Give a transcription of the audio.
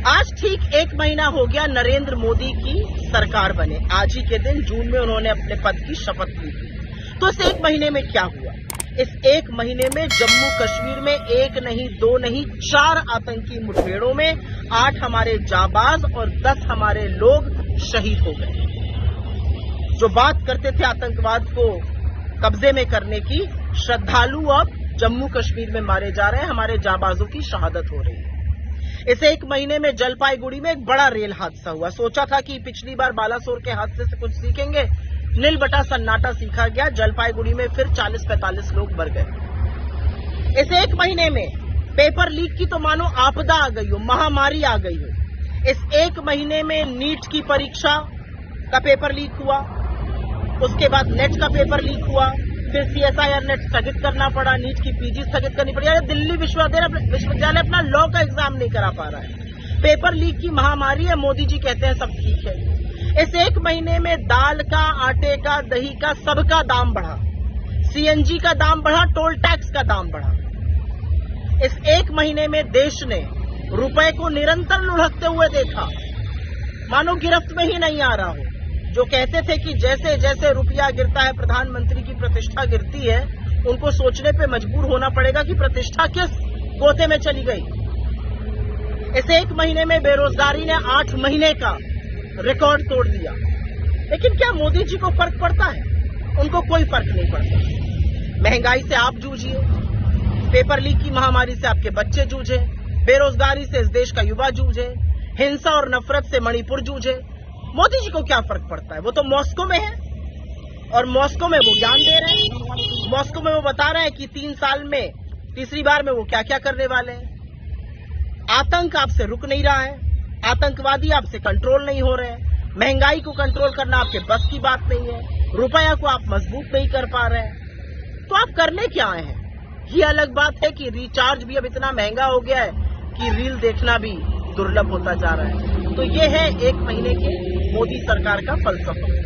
आज ठीक 1 महीना हो गया नरेंद्र मोदी की सरकार बने। आज ही के दिन जून में उन्होंने अपने पद की शपथ ली थी। तो इस 1 महीने में क्या हुआ? इस 1 महीने में जम्मू कश्मीर में 1 नहीं 2 नहीं 4 आतंकी मुठभेड़ों में 8 हमारे जाबाज और 10 हमारे लोग शहीद हो गए। जो बात करते थे आतंकवाद को कब्जे में करने की, श्रद्धालु अब जम्मू कश्मीर में मारे जा रहे हैं, हमारे जाबाजों की शहादत हो रही है। इस 1 महीने में जलपाईगुड़ी में एक बड़ा रेल हादसा हुआ। सोचा था कि पिछली बार बालासोर के हादसे से कुछ सीखेंगे, नील बटा सन्नाटा सीखा गया। जलपाईगुड़ी में फिर 40-45 लोग मर गए। इस 1 महीने में पेपर लीक की तो मानो आपदा आ गई हो, महामारी आ गई हो। इस 1 महीने में नीट की परीक्षा का पेपर लीक हुआ, उसके बाद नेट का पेपर लीक हुआ, फिर CSIR नेट स्थगित करना पड़ा, नीट की PG स्थगित करनी पड़ी। अरे दिल्ली विश्वविद्यालय अपना लॉ का एग्जाम नहीं करा पा रहा है। पेपर लीक की महामारी है, मोदी जी कहते हैं सब ठीक है। इस 1 महीने में दाल का, आटे का, दही का, सबका दाम बढ़ा, CNG का दाम बढ़ा, टोल टैक्स का दाम बढ़ा। इस 1 महीने में देश ने रुपए को निरंतर लुढ़कते हुए देखा, मानो गिरफ्त में ही नहीं आ रहा हो। जो कहते थे कि जैसे जैसे रुपया गिरता है प्रधानमंत्री की प्रतिष्ठा गिरती है, उनको सोचने पे मजबूर होना पड़ेगा कि प्रतिष्ठा किस गोते में चली गई। इस 1 महीने में बेरोजगारी ने 8 महीने का रिकॉर्ड तोड़ दिया। लेकिन क्या मोदी जी को फर्क पड़ता है? उनको कोई फर्क नहीं पड़ता। महंगाई से आप जूझिए, पेपर लीक की महामारी से आपके बच्चे जूझे, बेरोजगारी से इस देश का युवा जूझे, हिंसा और नफरत से मणिपुर जूझे। मोदी जी को क्या फर्क पड़ता है? वो तो मॉस्को में है और मॉस्को में वो ज्ञान दे रहे हैं। मॉस्को में वो बता रहे हैं कि 3 साल में तीसरी बार में वो क्या क्या करने वाले हैं। आतंक आपसे रुक नहीं रहा है, आतंकवादी आपसे कंट्रोल नहीं हो रहे हैं, महंगाई को कंट्रोल करना आपके बस की बात नहीं है, रुपया को आप मजबूत नहीं कर पा रहे हैं। तो आप करने क्या आए हैं? ये अलग बात है कि रिचार्ज भी अब इतना महंगा हो गया है कि रील देखना भी दुर्लभ होता जा रहा है। तो ये है 1 महीने के मोदी सरकार का फलसफा।